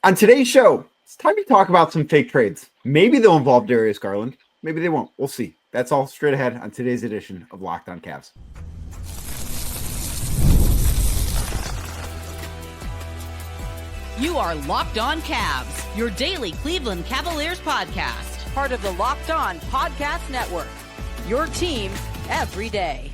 On today's show, it's time to talk about some fake trades. Maybe they'll involve Darius Garland. Maybe they won't. We'll see. That's all straight ahead on today's edition of Locked On Cavs. You are Locked On Cavs, your daily Cleveland Cavaliers podcast. Part of the Locked On Podcast Network, your team every day.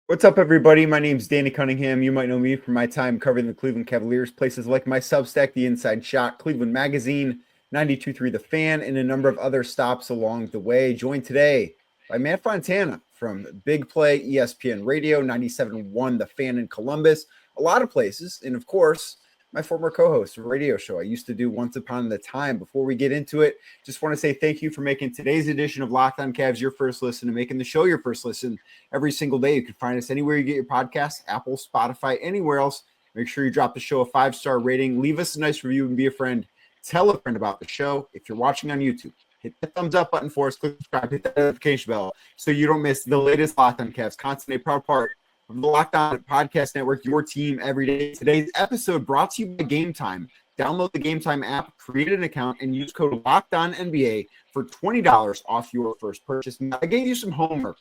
What's up, everybody? My name's Danny Cunningham. You might know me from my time covering the Cleveland Cavaliers, places like my Substack, The Inside Shot, Cleveland Magazine, 92.3 The Fan, and a number of other stops along the way. Joined today by Matt Fontana from Big Play, ESPN Radio, 97.1 The Fan in Columbus, a lot of places, and of course, my former co-host of a radio show I used to do once upon a time. Before we get into it, just want to say thank you for making today's edition of Locked On Cavs your first listen and making the show your first listen every single day. You can find us anywhere you get your podcasts, Apple, Spotify, anywhere else. Make sure you drop the show a 5-star rating. Leave us a nice review and be a friend. Tell a friend about the show. If you're watching on YouTube, hit the thumbs up button for us. Click subscribe, hit that notification bell so you don't miss the latest Locked On Cavs content, a proud part of the Locked On Podcast Network, your team every day. Today's episode brought to you by Game Time. Download the Game Time app, create an account, and use code LOCKEDONNBA for $20 off your first purchase. Now, I gave you some homework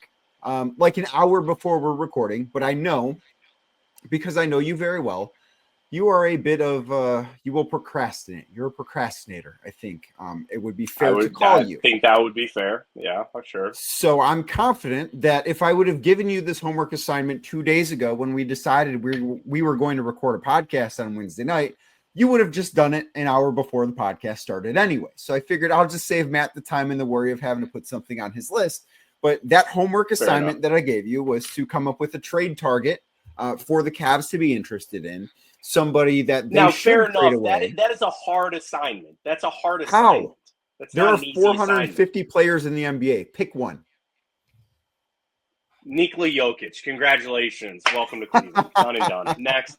like an hour before we're recording, but I know, because I know you very well, you are a bit of, you will procrastinate. You're a procrastinator, I think. It would be fair to call you. I think that would be fair. Yeah, for sure. So I'm confident that if I would have given you this homework assignment 2 days ago when we decided we were going to record a podcast on Wednesday night, you would have just done it an hour before the podcast started anyway. So I figured I'll just save Matt the time and the worry of having to put something on his list. But that homework assignment that I gave you was to come up with a trade target for the Cavs to be interested in. Somebody that they now, should fair enough. Away. That is a hard assignment. That's a hard assignment. How? That's There not are an easy 450 players in the NBA. Pick one. Nikola Jokic. Congratulations. Welcome to Cleveland. Done and done. Next.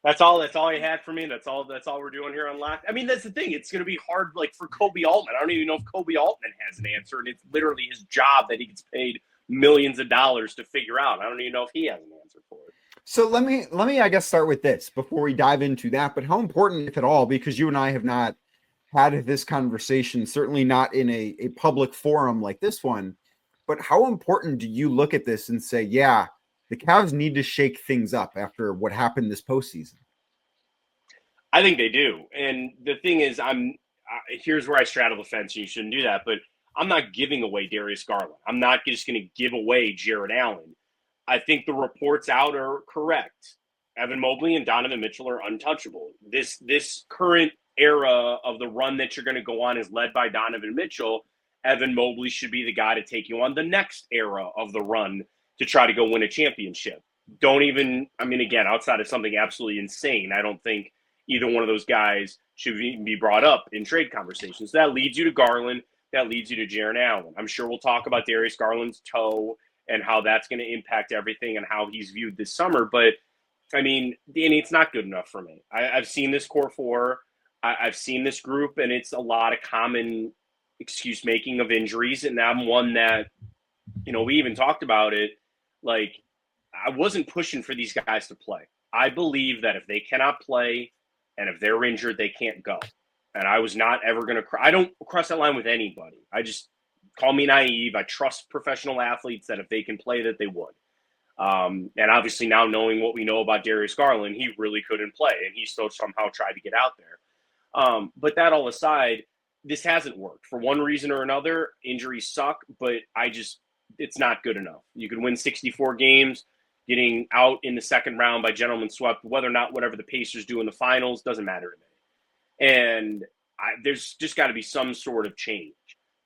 That's all you had for me. That's all we're doing here on Lock. I mean, that's the thing. It's going to be hard, like for Kobe Altman. I don't even know if Kobe Altman has an answer, and it's literally his job that he gets paid millions of dollars to figure out. I don't even know if he has an answer for it. So let me, I guess, start with this before we dive into that. But how important, if at all, because you and I have not had this conversation, certainly not in a public forum like this one, but how important do you look at this and say, yeah, the Cavs need to shake things up after what happened this postseason? I think they do. And the thing is, here's where I straddle the fence, and you shouldn't do that, but I'm not giving away Darius Garland. I'm not just going to give away Jarrett Allen. I think the reports out are correct. Evan Mobley and Donovan Mitchell are untouchable. This current era of the run that you're going to go on is led by Donovan Mitchell. Evan Mobley should be the guy to take you on the next era of the run to try to go win a championship. Again, outside of something absolutely insane, I don't think either one of those guys should even be brought up in trade conversations. That leads you to Garland. That leads you to Jarrett Allen. I'm sure we'll talk about Darius Garland's toe and how that's going to impact everything and how he's viewed this summer. But, I mean, Danny, it's not good enough for me. I've seen this core four. I've seen this group, and it's a lot of common excuse-making of injuries. And I'm one that, we even talked about it. Like, I wasn't pushing for these guys to play. I believe that if they cannot play and if they're injured, they can't go. And I was not ever going to – I don't cross that line with anybody. I just – call me naive. I trust professional athletes that if they can play, that they would. And obviously now knowing what we know about Darius Garland, he really couldn't play, and he still somehow tried to get out there. But that all aside, this hasn't worked. For one reason or another, injuries suck, but it's not good enough. You could win 64 games, getting out in the second round by gentlemen swept, whether or not whatever the Pacers do in the finals, doesn't matter to me. And there's just got to be some sort of change.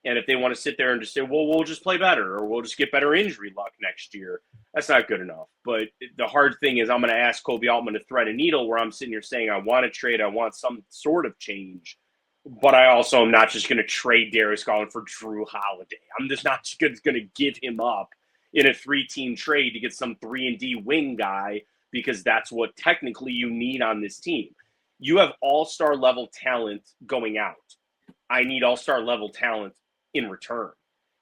And if they want to sit there and just say, well, we'll just play better or we'll just get better injury luck next year, that's not good enough. But the hard thing is I'm going to ask Kobe Altman to thread a needle where I'm sitting here saying I want to trade, I want some sort of change. But I also am not just going to trade Darius Garland for Drew Holiday. I'm just not going to give him up in a 3-team trade to get some 3-and-D wing guy because that's what technically you need on this team. You have all-star level talent going out. I need all-star level talent in return.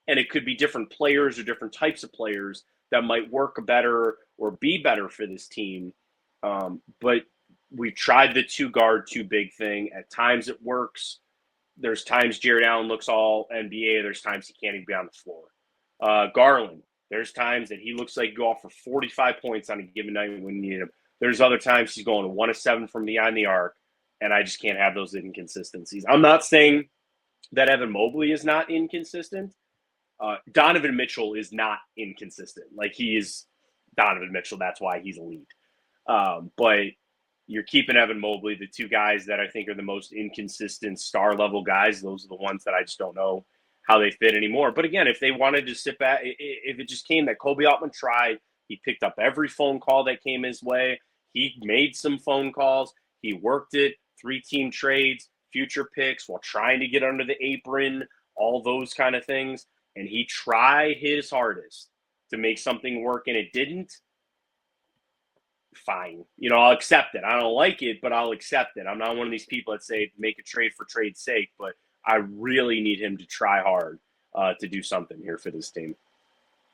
And it could be different players or different types of players that might work better or be better for this team. But we've tried the 2-guard, 2-big thing. At times it works. There's times Jarrett Allen looks all NBA. There's times he can't even be on the floor. Garland, there's times that he looks like go off for 45 points on a given night when you need him. There's other times he's going 1 of 7 from behind the arc, and I just can't have those inconsistencies. I'm not saying that Evan Mobley is not inconsistent. Donovan Mitchell is not inconsistent. Like, he is Donovan Mitchell. That's why he's elite. But you're keeping Evan Mobley, the two guys that I think are the most inconsistent star-level guys. Those are the ones that I just don't know how they fit anymore. But again, if they wanted to sit back, if it just came that Kobe Altman tried, he picked up every phone call that came his way. He made some phone calls. He worked it, 3-team trades, future picks while trying to get under the apron, all those kind of things. And he tried his hardest to make something work, and it didn't. Fine. I'll accept it. I don't like it, but I'll accept it. I'm not one of these people that say make a trade for trade's sake, but I really need him to try hard to do something here for this team.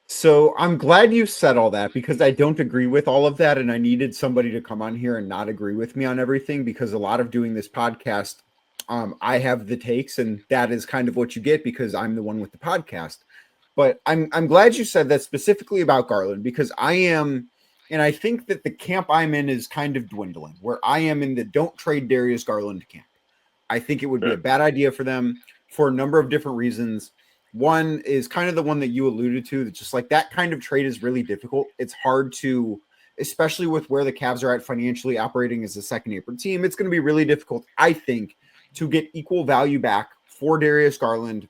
So I'm glad you said all that, because I don't agree with all of that. And I needed somebody to come on here and not agree with me on everything, because a lot of doing this podcast, I have the takes, and that is kind of what you get because I'm the one with the podcast. But I'm glad you said that specifically about Garland, because I am, and I think that the camp I'm in is kind of dwindling, where I am in the don't trade Darius Garland camp. I think it would be a bad idea for them for a number of different reasons. One is kind of the one that you alluded to, that just like that kind of trade is really difficult. It's hard to, especially with where the Cavs are at financially, operating as a second apron team. It's going to be really difficult, I think, to get equal value back for Darius Garland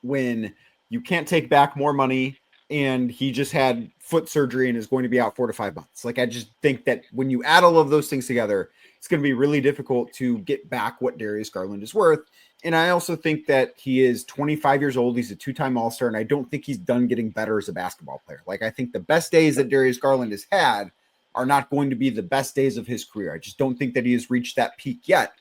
when you can't take back more money and he just had foot surgery and is going to be out 4 to 5 months. Like, I just think that when you add all of those things together, it's going to be really difficult to get back what Darius Garland is worth. And I also think that he is 25 years old. He's a 2-time All-Star, and I don't think he's done getting better as a basketball player. Like, I think the best days that Darius Garland has had are not going to be the best days of his career. I just don't think that he has reached that peak yet.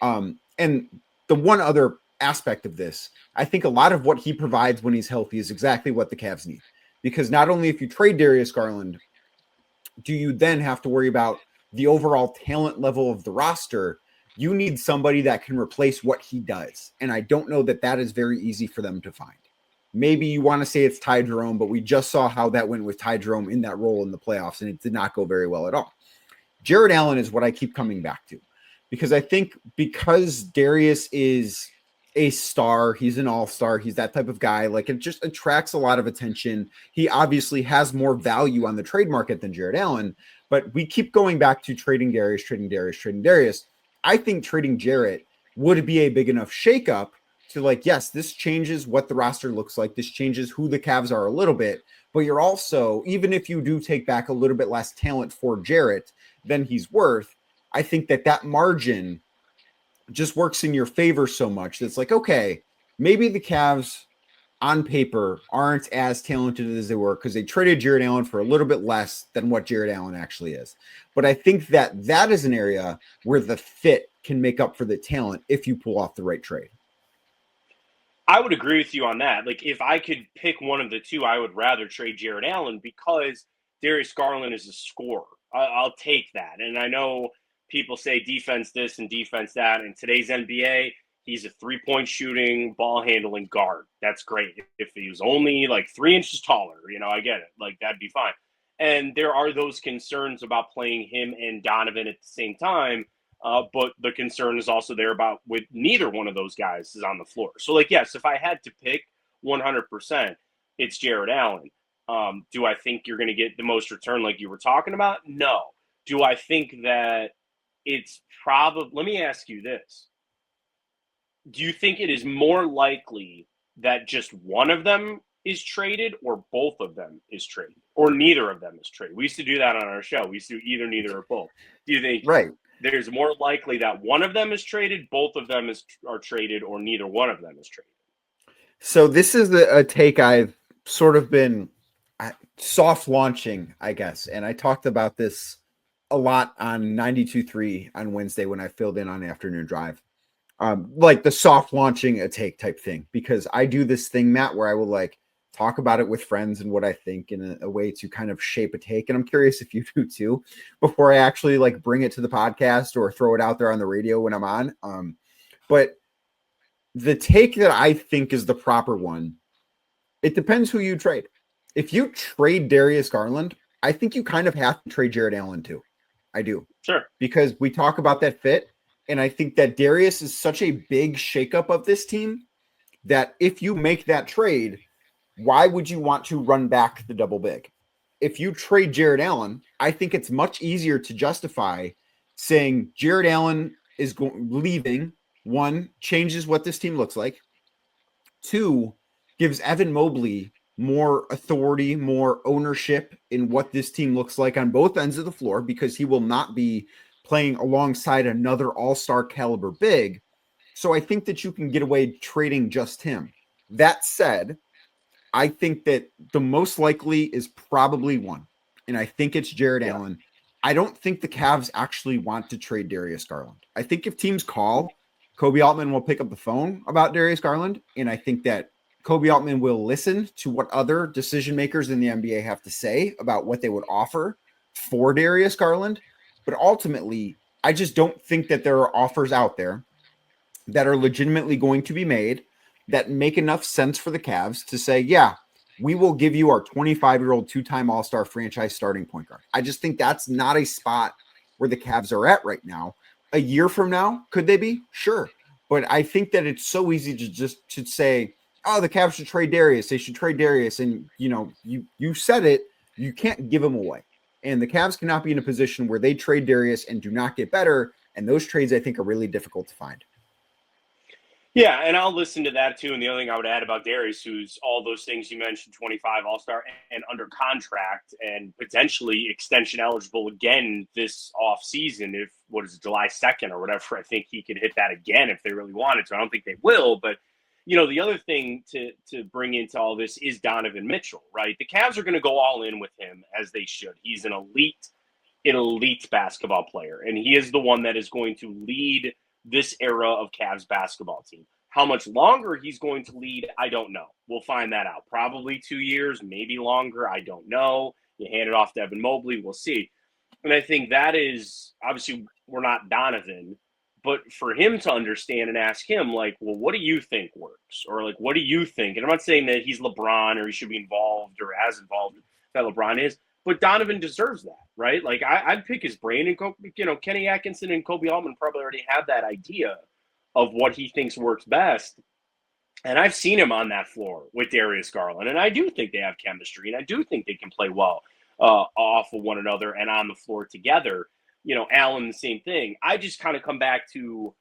And the one other aspect of this, I think a lot of what he provides when he's healthy is exactly what the Cavs need. Because not only if you trade Darius Garland, do you then have to worry about the overall talent level of the roster, you need somebody that can replace what he does. And I don't know that that is very easy for them to find. Maybe you want to say it's Ty Jerome, but we just saw how that went with Ty Jerome in that role in the playoffs, and it did not go very well at all. Jarrett Allen is what I keep coming back to, because I think because Darius is a star, he's an all-star, he's that type of guy, like, it just attracts a lot of attention. He obviously has more value on the trade market than Jarrett Allen, but we keep going back to trading Darius. I think trading Jarrett would be a big enough shakeup to, like, yes, this changes what the roster looks like. This changes who the Cavs are a little bit, but you're also, even if you do take back a little bit less talent for Jarrett than he's worth, I think that that margin just works in your favor so much that's like, okay, maybe the Cavs on paper aren't as talented as they were because they traded Jarrett Allen for a little bit less than what Jarrett Allen actually is. But I think that that is an area where the fit can make up for the talent if you pull off the right trade. I would agree with you on that. Like, if I could pick one of the two, I would rather trade Jarrett Allen because Darius Garland is a scorer. I'll take that. And I know people say defense this and defense that. In today's NBA, he's a three-point shooting, ball-handling guard. That's great. If he was only like 3 inches taller, I get it. Like, that'd be fine. And there are those concerns about playing him and Donovan at the same time. But the concern is also there about with neither one of those guys is on the floor. So, like, yes, if I had to pick 100%, it's Jarrett Allen. Do I think you're going to get the most return like you were talking about? No. Do I think that it's probably – let me ask you this. Do you think it is more likely that just one of them is traded or both of them is traded or neither of them is traded? We used to do that on our show. We used to do either, neither, or both. Do you think there's more likely that one of them is traded, both of them are traded, or neither one of them is traded? So this is a take I've sort of been soft launching, I guess. And I talked about this a lot on 92.3 on Wednesday when I filled in on Afternoon Drive. Like the soft launching a take type thing, because I do this thing, Matt, where I will like talk about it with friends and what I think in a way to kind of shape a take. And I'm curious if you do too, before I actually like bring it to the podcast or throw it out there on the radio when I'm on. But the take that I think is the proper one, it depends who you trade. If you trade Darius Garland, I think you kind of have to trade Jarrett Allen too. I do. Sure. Because we talk about that fit. And I think that Darius is such a big shakeup of this team that if you make that trade, why would you want to run back the double big? If you trade Jarrett Allen, I think it's much easier to justify saying Jarrett Allen is leaving. One, changes what this team looks like. Two, gives Evan Mobley more authority, more ownership in what this team looks like on both ends of the floor, because he will not be playing alongside another all-star caliber big. So I think that you can get away trading just him. That said, I think that the most likely is probably one, and I think it's Jarrett Allen. I don't think the Cavs actually want to trade Darius Garland. I think if teams call, Kobe Altman will pick up the phone about Darius Garland, and I think that Kobe Altman will listen to what other decision makers in the NBA have to say about what they would offer for Darius Garland. But ultimately, I just don't think that there are offers out there that are legitimately going to be made that make enough sense for the Cavs to say, yeah, we will give you our 25-year-old two-time All-Star franchise starting point guard. I just think that's not a spot where the Cavs are at right now. A year from now, could they be? Sure. But I think that it's so easy to just to say, oh, the Cavs should trade Darius. They should trade Darius. And, you know, you said it. You can't give him away. And the Cavs cannot be in a position where they trade Darius and do not get better. And those trades, I think, are really difficult to find. Yeah, and I'll listen to that too. And the other thing I would add about Darius, who's all those things you mentioned, 25 All-Star and under contract and potentially extension eligible again this offseason, if, July 2nd or whatever, I think he could hit that again if they really wanted to. I don't think they will, but you know, the other thing to bring into all this is Donovan Mitchell, right? The Cavs are going to go all in with him, as they should. He's an elite basketball player, and he is the one that is going to lead this era of Cavs basketball team. How much longer he's going to lead, I don't know. We'll find that out. Probably 2 years, maybe longer. I don't know. You hand it off to Evan Mobley, we'll see. And I think that is, obviously, we're not Donovan, but for him to understand and ask him, like, well, what do you think works? Or, like, what do you think? And I'm not saying that he's LeBron or he should be involved or as involved that LeBron is, but Donovan deserves that, right? Like, I'd pick his brain. And, you know, Kenny Atkinson and Kobe Altman probably already have that idea of what he thinks works best. And I've seen him on that floor with Darius Garland. And I do think they have chemistry. And I do think they can play well off of one another and on the floor together. You know, Allen, the same thing. I just kind of come back to,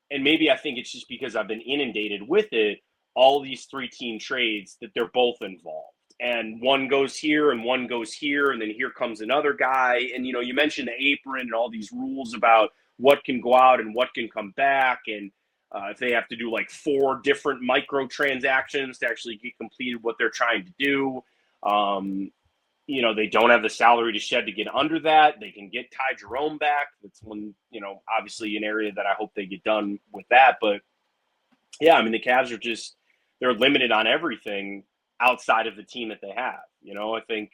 and maybe I think it's just because I've been inundated with it, all these 3-team trades that they're both involved. And one goes here and one goes here, and then here comes another guy. And, you know, you mentioned the apron and all these rules about what can go out and what can come back. And if they have to do like 4 different micro transactions to actually get completed what they're trying to do. You know, they don't have the salary to shed to get under that. They can get Ty Jerome back. That's one, you know, obviously an area that I hope they get done with that. But yeah, I mean, the Cavs are just, they're limited on everything outside of the team that they have. You know, I think,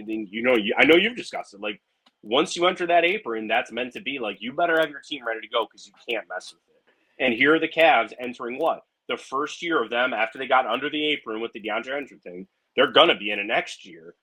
you know, I know you've discussed it. Like, once you enter that apron, that's meant to be like, you better have your team ready to go because you can't mess with it. And here are the Cavs entering what? The first year of them after they got under the apron with the DeAndre Hunter thing. They're going to be in it next year.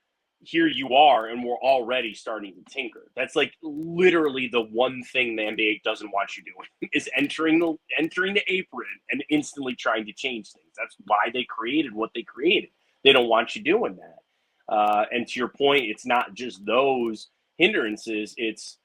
Here you are, and we're already starting to tinker. That's like literally the one thing the NBA doesn't want you doing is entering the apron and instantly trying to change things. That's why they created what they created. They don't want you doing that. And to your point, it's not just those hindrances. It's,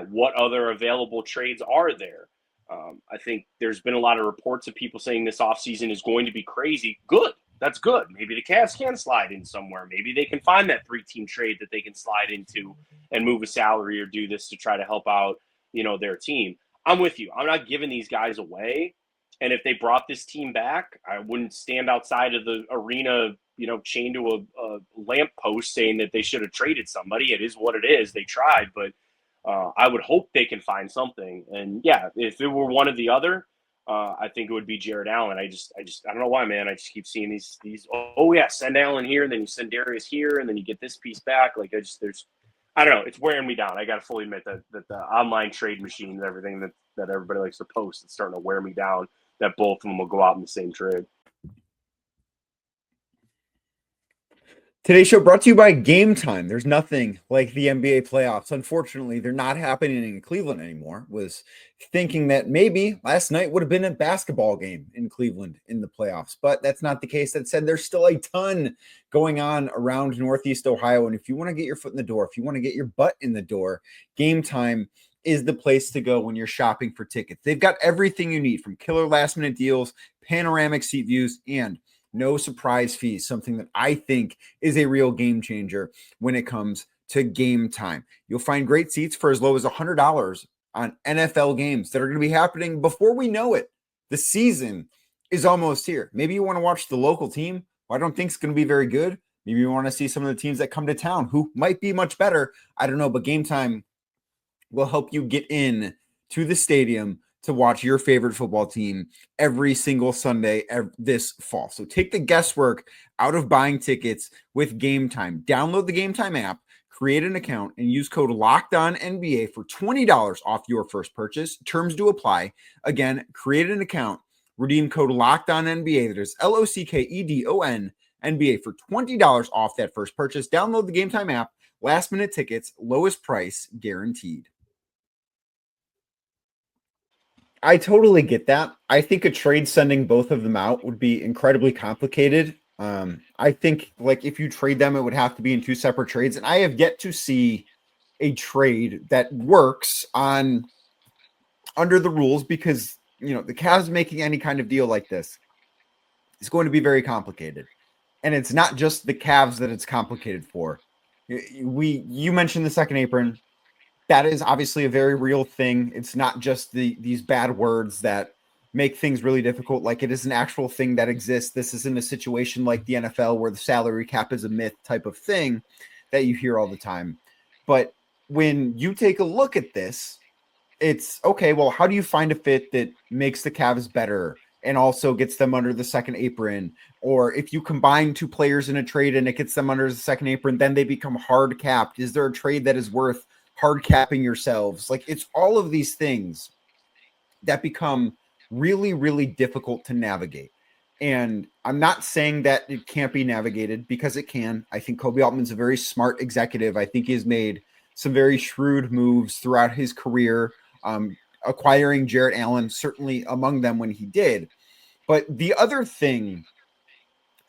what other available trades are there? I think there's been a lot of reports of people saying this offseason is going to be crazy. Good. That's good. Maybe the Cavs can slide in somewhere. Maybe they can find that 3-team trade that they can slide into and move a salary or do this to try to help out, you know, their team. I'm with you. I'm not giving these guys away. And if they brought this team back, I wouldn't stand outside of the arena, you know, chained to a lamppost saying that they should have traded somebody. It is what it is. They tried, but I would hope they can find something. And yeah, if it were one or the other, I think it would be Jarrett Allen. I don't know why, man. I just keep seeing these. Oh yeah, send Allen here, and then you send Darius here, and then you get this piece back. Like I don't know. It's wearing me down. I got to fully admit that the online trade machines, everything that everybody likes to post, it's starting to wear me down. That both of them will go out in the same trade. Today's show brought to you by Game Time. There's nothing like the NBA playoffs. Unfortunately, they're not happening in Cleveland anymore. Was thinking that maybe last night would have been a basketball game in Cleveland in the playoffs, but that's not the case. That said, there's still a ton going on around Northeast Ohio. And if you want to get your foot in the door, if you want to get your butt in the door, Game Time is the place to go when you're shopping for tickets. They've got everything you need, from killer last minute deals, panoramic seat views, and no surprise fees, something that I think is a real game changer when it comes to Game Time. You'll find great seats for as low as $100 on NFL games that are going to be happening before we know it. The season is almost here. Maybe you want to watch the local team, who I don't think is going to be very good. Maybe you want to see some of the teams that come to town who might be much better. I don't know, but Game Time will help you get in to the stadium to watch your favorite football team every single Sunday this fall. So take the guesswork out of buying tickets with Game Time. Download the Game Time app, create an account, and use code LOCKEDONNBA for $20 off your first purchase. Terms do apply. Again, create an account, redeem code LOCKEDONNBA. That is LOCKEDON NBA for $20 off that first purchase. Download the Game Time app. Last minute tickets, lowest price guaranteed. I totally get that. I think a trade sending both of them out would be incredibly complicated. I think like if you trade them, it would have to be in two separate trades. And I have yet to see a trade that works under the rules, because, you know, the Cavs making any kind of deal like this is going to be very complicated. And it's not just the Cavs that it's complicated for. You mentioned the second apron. That is obviously a very real thing. It's not just these bad words that make things really difficult. Like, it is an actual thing that exists. This isn't a situation like the NFL where the salary cap is a myth type of thing that you hear all the time. But when you take a look at this, it's okay, well, how do you find a fit that makes the Cavs better and also gets them under the second apron? Or if you combine two players in a trade and it gets them under the second apron, then they become hard capped. Is there a trade that is worth hard capping yourselves? Like, it's all of these things that become really, really difficult to navigate. And I'm not saying that it can't be navigated, because it can. I think Kobe Altman's a very smart executive. I think he has made some very shrewd moves throughout his career, acquiring Jarrett Allen, certainly among them when he did. But the other thing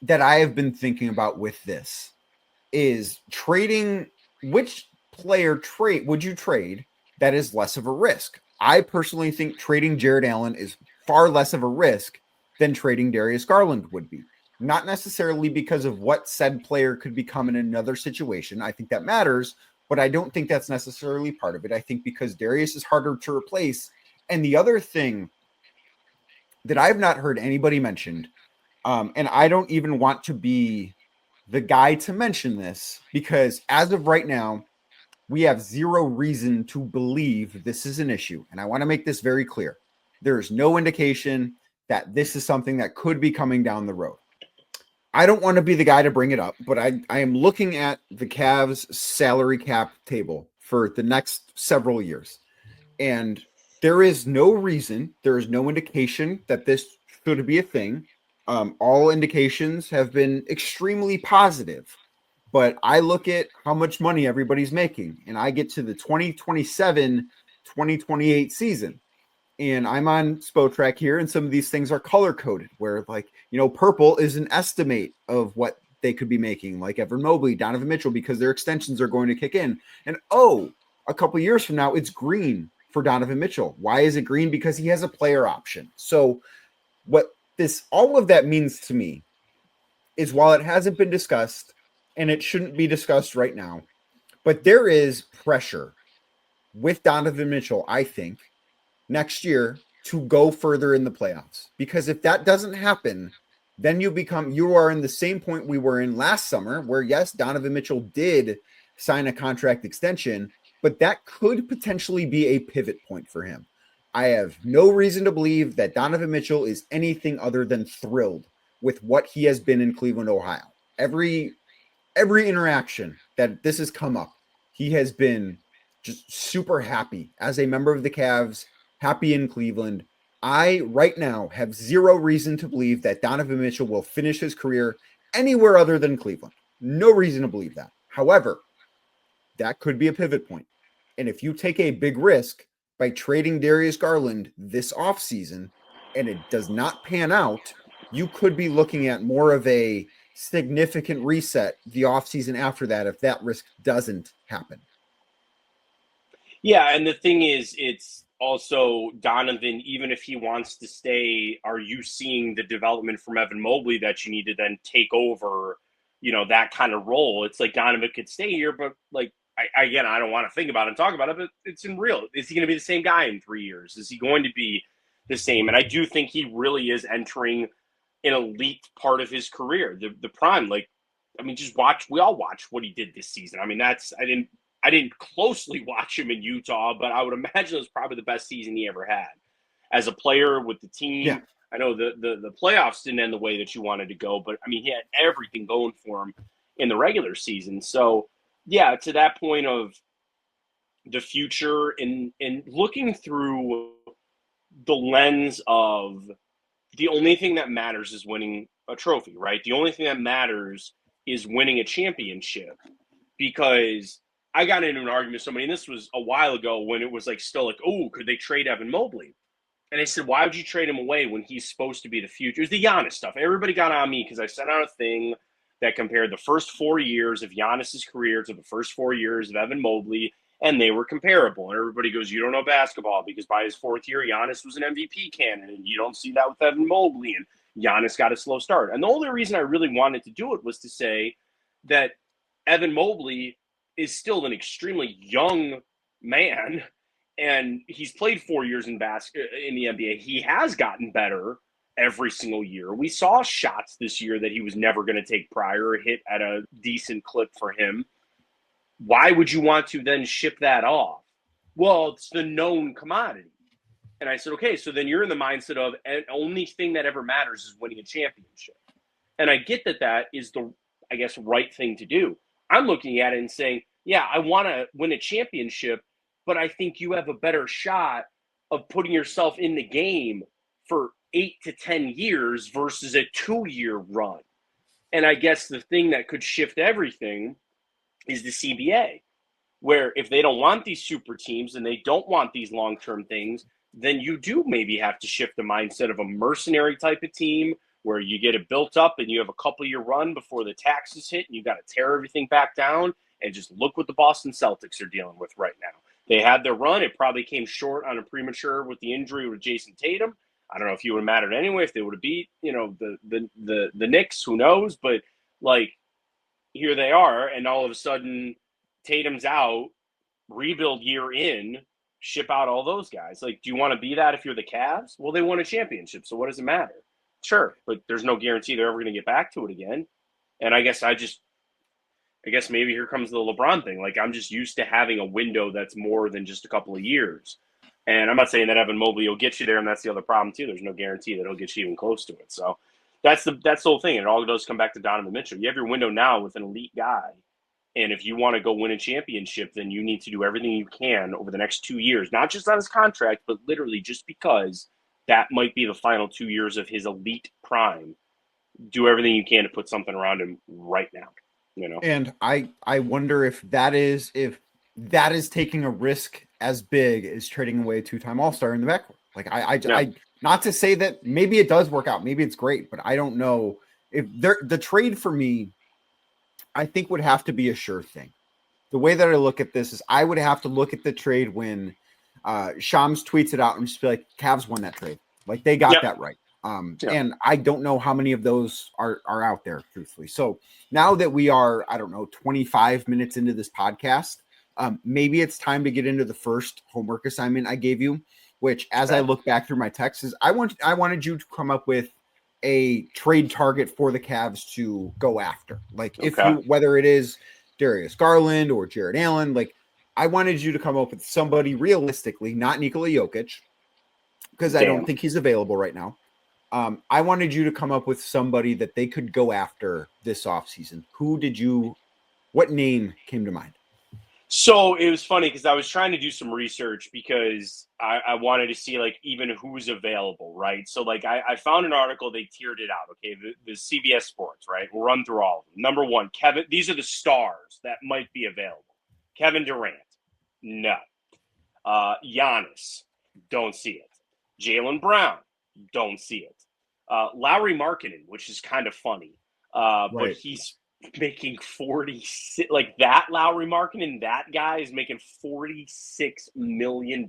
that I have been thinking about with this is trading. Which player would you trade that is less of a risk? I personally think trading Jarrett Allen is far less of a risk than trading Darius Garland would be. Not necessarily because of what said player could become in another situation. I think that matters, but I don't think that's necessarily part of it. I think because Darius is harder to replace. And the other thing that I've not heard anybody mention, and I don't even want to be the guy to mention this, because as of right now, we have zero reason to believe this is an issue. And I want to make this very clear. There is no indication that this is something that could be coming down the road. I don't want to be the guy to bring it up, but I am looking at the Cavs salary cap table for the next several years. And there is no reason, there is no indication that this should be a thing. All indications have been extremely positive. But I look at how much money everybody's making, and I get to the 2027-2028 season. And I'm on Spotrac here, and some of these things are color-coded, where, like, you know, purple is an estimate of what they could be making, like Evan Mobley, Donovan Mitchell, because their extensions are going to kick in. And, a couple years from now, it's green for Donovan Mitchell. Why is it green? Because he has a player option. So what all of that means to me is, while it hasn't been discussed, and it shouldn't be discussed right now, but there is pressure with Donovan Mitchell, I think, next year to go further in the playoffs. Because if that doesn't happen, then you are in the same point we were in last summer, where, yes, Donovan Mitchell did sign a contract extension, but that could potentially be a pivot point for him. I have no reason to believe that Donovan Mitchell is anything other than thrilled with what he has been in Cleveland, Ohio. Every interaction that this has come up, he has been just super happy as a member of the Cavs, happy in Cleveland. I, right now, have zero reason to believe that Donovan Mitchell will finish his career anywhere other than Cleveland. No reason to believe that. However, that could be a pivot point. And if you take a big risk by trading Darius Garland this offseason and it does not pan out, you could be looking at more of a significant reset the offseason after that if that risk doesn't happen. Yeah, and the thing is, it's also Donovan, even if he wants to stay, are you seeing the development from Evan Mobley that you need to then take over, that kind of role? It's like Donovan could stay here, but like, I don't want to think about it and talk about it, but it's unreal. Is he going to be the same guy in 3 years? Is he going to be the same? And I do think he really is entering an elite part of his career, the prime. Just watch. We all watch what he did this season. I mean, I didn't closely watch him in Utah, but I would imagine it was probably the best season he ever had as a player with the team. Yeah. I know the playoffs didn't end the way that you wanted to go, but I mean, he had everything going for him in the regular season. So, yeah, to that point of the future and looking through the lens of the only thing that matters is winning a trophy, right? The only thing that matters is winning a championship, because I got into an argument with somebody, and this was a while ago when it was still oh, could they trade Evan Mobley? And I said, why would you trade him away when he's supposed to be the future? It was the Giannis stuff. Everybody got on me because I sent out a thing that compared the first 4 years of Giannis's career to the first 4 years of Evan Mobley, and they were comparable. And everybody goes, you don't know basketball, because by his fourth year, Giannis was an MVP candidate, and you don't see that with Evan Mobley, and Giannis got a slow start. And the only reason I really wanted to do it was to say that Evan Mobley is still an extremely young man, and he's played 4 years in the NBA. He has gotten better every single year. We saw shots this year that he was never going to take prior, hit at a decent clip for him. Why would you want to then ship that off? Well, it's the known commodity. And I said, okay, so then you're in the mindset of the only thing that ever matters is winning a championship. And I get that is the, right thing to do. I'm looking at it and saying, yeah, I want to win a championship, but I think you have a better shot of putting yourself in the game for 8 to 10 years versus a 2-year run. And I guess the thing that could shift everything is the CBA, where if they don't want these super teams and they don't want these long-term things, then you do maybe have to shift the mindset of a mercenary type of team where you get it built up and you have a couple-year run before the taxes hit and you got to tear everything back down. And just look what the Boston Celtics are dealing with right now. They had their run. It probably came short on a premature with the injury with Jason Tatum. I don't know if he would have mattered anyway, if they would have beat, the Knicks, who knows? But here they are, and all of a sudden Tatum's out, rebuild year in, ship out all those guys. Do you want to be that if you're the Cavs? Well, they won a championship, so what does it matter? Sure, but there's no guarantee they're ever going to get back to it again. And I guess maybe here comes the LeBron thing. I'm just used to having a window that's more than just a couple of years. And I'm not saying that Evan Mobley will get you there, and that's the other problem too. There's no guarantee that he'll get you even close to it. So that's the whole thing. And it all does come back to Donovan Mitchell. You have your window now with an elite guy. And if you want to go win a championship, then you need to do everything you can over the next 2 years, not just on his contract, but literally just because that might be the final 2 years of his elite prime. Do everything you can to put something around him right now. And I wonder if that is taking a risk as big as trading away a 2-time All-Star in the backcourt. I not to say that maybe it does work out, maybe it's great, but I don't know if the trade for me, I think would have to be a sure thing. The way that I look at this is I would have to look at the trade when Shams tweets it out and just be like, Cavs won that trade. They got that right. And I don't know how many of those are out there, truthfully. So now that we are, 25 minutes into this podcast, maybe it's time to get into the first homework assignment I gave you, which as I look back through my texts, is I wanted you to come up with a trade target for the Cavs to go after. Whether it is Darius Garland or Jarrett Allen, I wanted you to come up with somebody realistically, not Nikola Jokic, because I don't think he's available right now. I wanted you to come up with somebody that they could go after this offseason. What name came to mind? So it was funny because I was trying to do some research because I wanted to see like even who's available, right? So like I found an article, they tiered it out. Okay, the CBS Sports, right? We'll run through all of them. Number one, these are the stars that might be available. Kevin Durant, no. Giannis, don't see it. Jaylen Brown, don't see it. Lauri Markkanen, which is kind of funny, but he's making 46, like that Lauri Markkanen, that guy is making $46 million.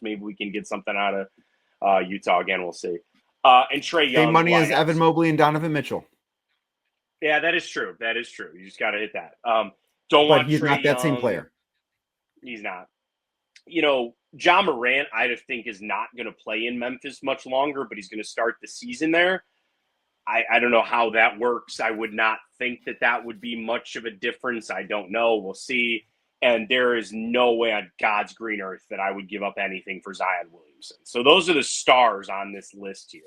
Maybe we can get something out of Utah again. We'll see. And Trae Young. Same money as Evan Mobley and Donovan Mitchell. Yeah, that is true. That is true. You just got to hit that. But he's not that same player. He's not. Ja Morant, I just think, is not going to play in Memphis much longer, but he's going to start the season there. I don't know how that works. I would not think that would be much of a difference. I don't know. We'll see. And there is no way on God's green earth that I would give up anything for Zion Williamson. So those are the stars on this list here.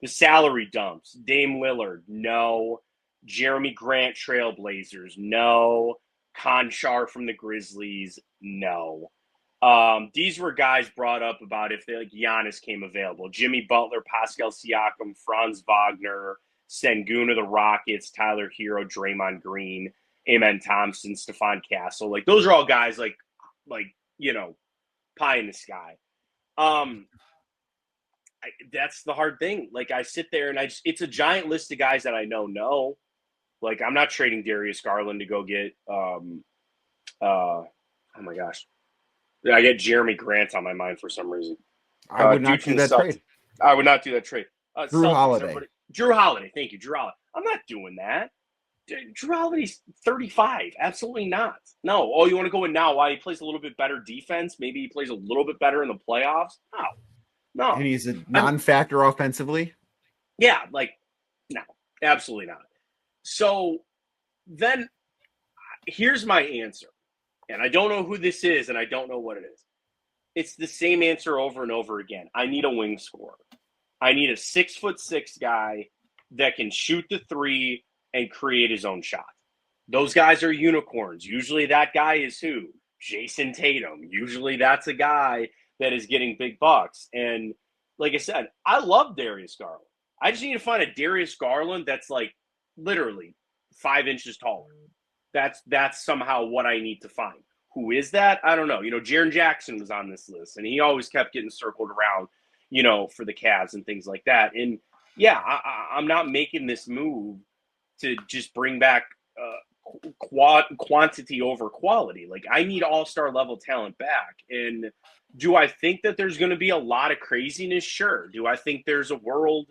The salary dumps. Dame Lillard, no. Jeremy Grant, Trailblazers, no. Conchar from the Grizzlies, no. These were guys brought up about if Giannis came available. Jimmy Butler, Pascal Siakam, Franz Wagner, Sengun of the Rockets, Tyler Hero, Draymond Green, Amen Thompson, Stephon Castle. Like those are all guys like pie in the sky. That's the hard thing. Like I sit there and it's a giant list of guys that I know. No, like I'm not trading Darius Garland to go get oh my gosh. I get Jeremy Grant on my mind for some reason. I would not do that trade. I would not do that trade. Drew Holiday. Drew Holiday. Thank you, Drew Holiday. I'm not doing that. Drew Holiday's 35. Absolutely not. No. Oh, you want to go in now? Why he plays a little bit better defense? Maybe he plays a little bit better in the playoffs? No. And he's a non-factor offensively? Yeah, no. Absolutely not. So then here's my answer. And I don't know who this is, and I don't know what it is. It's the same answer over and over again. I need a wing scorer. I need a 6'6" guy that can shoot the three and create his own shot. Those guys are unicorns. Usually that guy is who? Jason Tatum. Usually that's a guy that is getting big bucks. And like I said, I love Darius Garland. I just need to find a Darius Garland that's like literally 5 inches taller. That's somehow what I need to find. Who is that? I don't know. Jaren Jackson was on this list, and he always kept getting circled around, for the Cavs and things like that. And, yeah, I'm not making this move to just bring back quantity over quality. Like, I need all-star level talent back. And do I think that there's going to be a lot of craziness? Sure. Do I think there's a world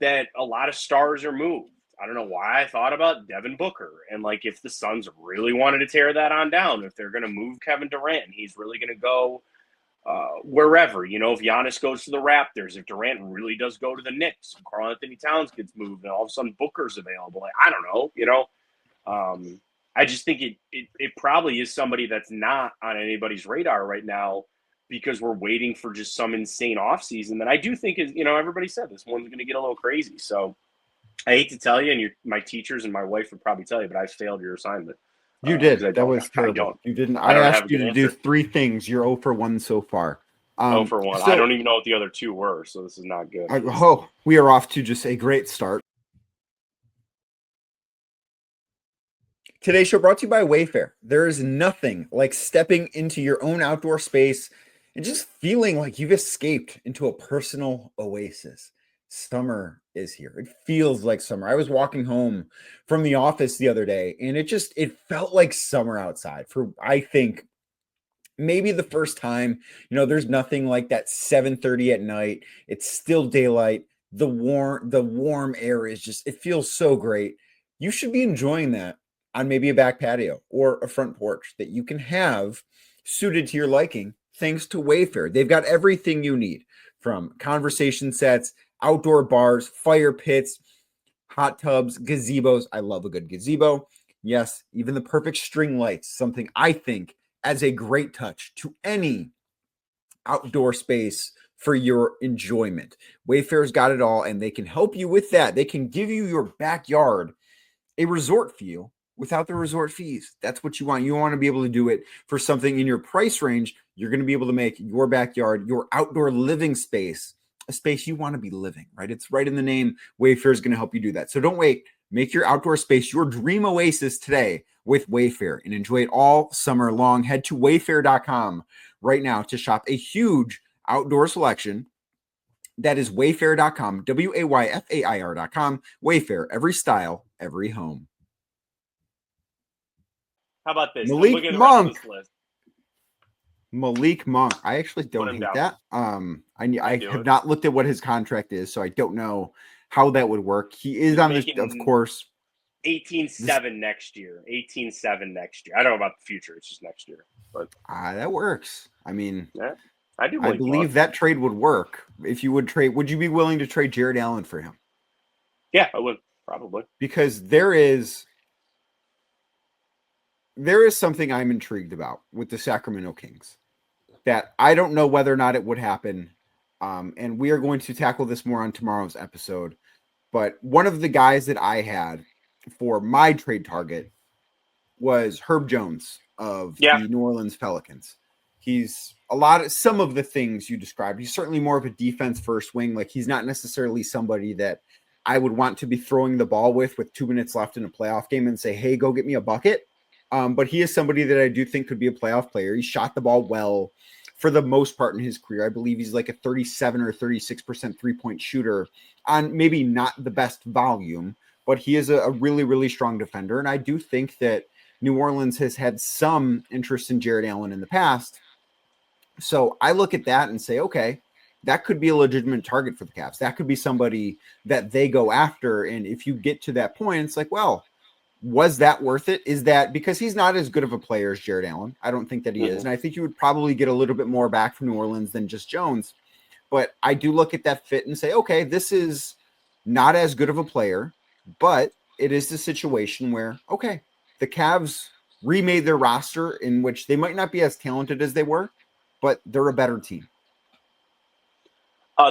that a lot of stars are moved? I don't know why I thought about Devin Booker. And, if the Suns really wanted to tear that on down, if they're going to move Kevin Durant, and he's really going to go wherever. If Giannis goes to the Raptors, if Durant really does go to the Knicks, Karl Anthony Towns gets moved, and all of a sudden Booker's available. I don't know, I just think it probably is somebody that's not on anybody's radar right now because we're waiting for just some insane offseason that I do think is, everybody said this one's going to get a little crazy. So, I hate to tell you, and my teachers and my wife would probably tell you, but I failed your assignment. You did. That was terrible. You didn't. I asked you to do 3 things. You're 0 for 1 so far. 0 for 1. I don't even know what the other 2 were, so this is not good. We are off to just a great start. Today's show brought to you by Wayfair. There is nothing like stepping into your own outdoor space and just feeling like you've escaped into a personal oasis. Summer is here. It feels like summer. I was walking home from the office the other day, and it felt like summer outside for, I think, maybe the first time. There's nothing like that 7:30 at night. It's still daylight. The warm air is just, it feels so great. You should be enjoying that on maybe a back patio or a front porch that you can have suited to your liking thanks to Wayfair. They've got everything you need, from conversation sets, outdoor bars, fire pits, hot tubs, gazebos. I love a good gazebo. Yes, even the perfect string lights, something I think adds a great touch to any outdoor space for your enjoyment. Wayfair's got it all, and they can help you with that. They can give you your backyard a resort feel without the resort fees. That's what you want. You want to be able to do it for something in your price range. You're going to be able to make your backyard, your outdoor living space, a space you want to be living, right? It's right in the name. Wayfair is going to help you do that. So don't wait. Make your outdoor space your dream oasis today with Wayfair and enjoy it all summer long. Head to wayfair.com right now to shop a huge outdoor selection. That is wayfair.com, Wayfair.com. Wayfair, every style, every home. How about this? Malik Monk. Malik Monk. I actually don't hate that. I have not looked at what his contract is, so I don't know how that would work. He is on this, of course. 18-7 next year. 18-7 next year. I don't know about the future. It's just next year. But that works. I mean, yeah, I believe that trade would work. If you would trade, would you be willing to trade Jarrett Allen for him? Yeah, I would probably. Because there is something I'm intrigued about with the Sacramento Kings that I don't know whether or not it would happen. And we are going to tackle this more on tomorrow's episode. But one of the guys that I had for my trade target was Herb Jones of the New Orleans Pelicans. He's some of the things you described. He's certainly more of a defense first wing. Like, he's not necessarily somebody that I would want to be throwing the ball with 2 minutes left in a playoff game and say, hey, go get me a bucket. But he is somebody that I do think could be a playoff player. He shot the ball well for the most part in his career. I believe he's like a 37 or 36% three-point shooter on maybe not the best volume, but he is a really, really strong defender. And I do think that New Orleans has had some interest in Jarrett Allen in the past. So I look at that and say, okay, that could be a legitimate target for the Cavs. That could be somebody that they go after. And if you get to that point, it's like, well, was that worth it? Is that because he's not as good of a player as Jarrett Allen? I don't think that he is. And I think you would probably get a little bit more back from New Orleans than just Jones. But I do look at that fit and say, okay, this is not as good of a player, but it is the situation where, okay, the Cavs remade their roster in which they might not be as talented as they were, but they're a better team.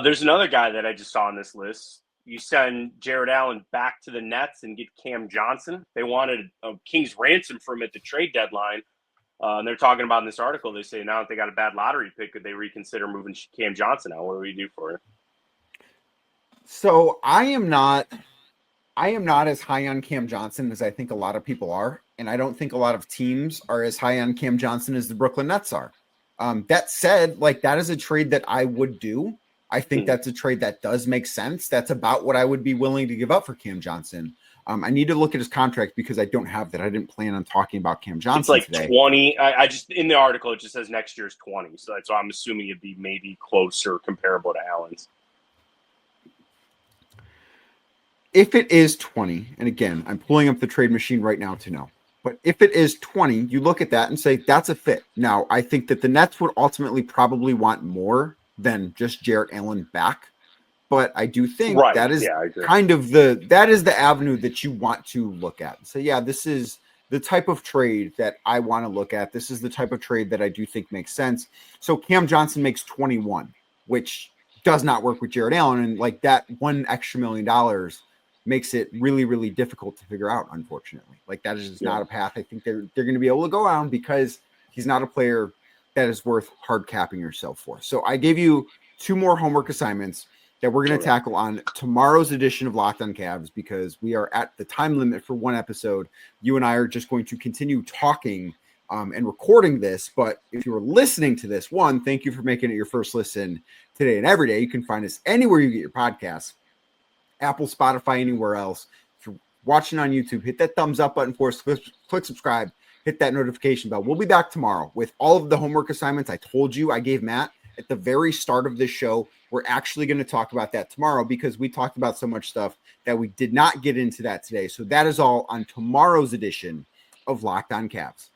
There's another guy that I just saw on this list. You send Jarrett Allen back to the Nets and get Cam Johnson. They wanted a king's ransom for him at the trade deadline. And they're talking about in this article, they say now that they got a bad lottery pick, could they reconsider moving Cam Johnson out? What do we do for it? So I am not as high on Cam Johnson as I think a lot of people are. And I don't think a lot of teams are as high on Cam Johnson as the Brooklyn Nets are. That said, like, that is a trade that I would do. I think that's a trade that does make sense. That's about what I would be willing to give up for Cam Johnson. I need to look at his contract because I don't have that. I didn't plan on talking about Cam Johnson It's like today. 20. I just, in the article, it just says next year's 20. So that's why I'm assuming it'd be maybe close or comparable to Allen's. If it is 20, and again, I'm pulling up the trade machine right now to know, but if it is 20, you look at that and say, that's a fit. Now, I think that the Nets would ultimately probably want more than just Jarrett Allen back. But I do think that is kind of that is the avenue that you want to look at. So yeah, this is the type of trade that I want to look at. This is the type of trade that I do think makes sense. So Cam Johnson makes 21, which does not work with Jarrett Allen. And like that $1 extra million makes it really, really difficult to figure out, unfortunately. Like that is just not a path I think they're going to be able to go on because he's not a player that is worth hard capping yourself for. So I gave you 2 more homework assignments that we're going to tackle on tomorrow's edition of Locked on Cavs because we are at the time limit for one episode. You and I are just going to continue talking and recording this. But if you're listening to this, one, thank you for making it your first listen today and every day. You can find us anywhere you get your podcasts, Apple, Spotify, anywhere else. If you're watching on YouTube, hit that thumbs up button for us, click subscribe, hit that notification bell. We'll be back tomorrow with all of the homework assignments I told you I gave Matt at the very start of this show. We're actually going to talk about that tomorrow because we talked about so much stuff that we did not get into that today. So that is all on tomorrow's edition of Locked on Cavs.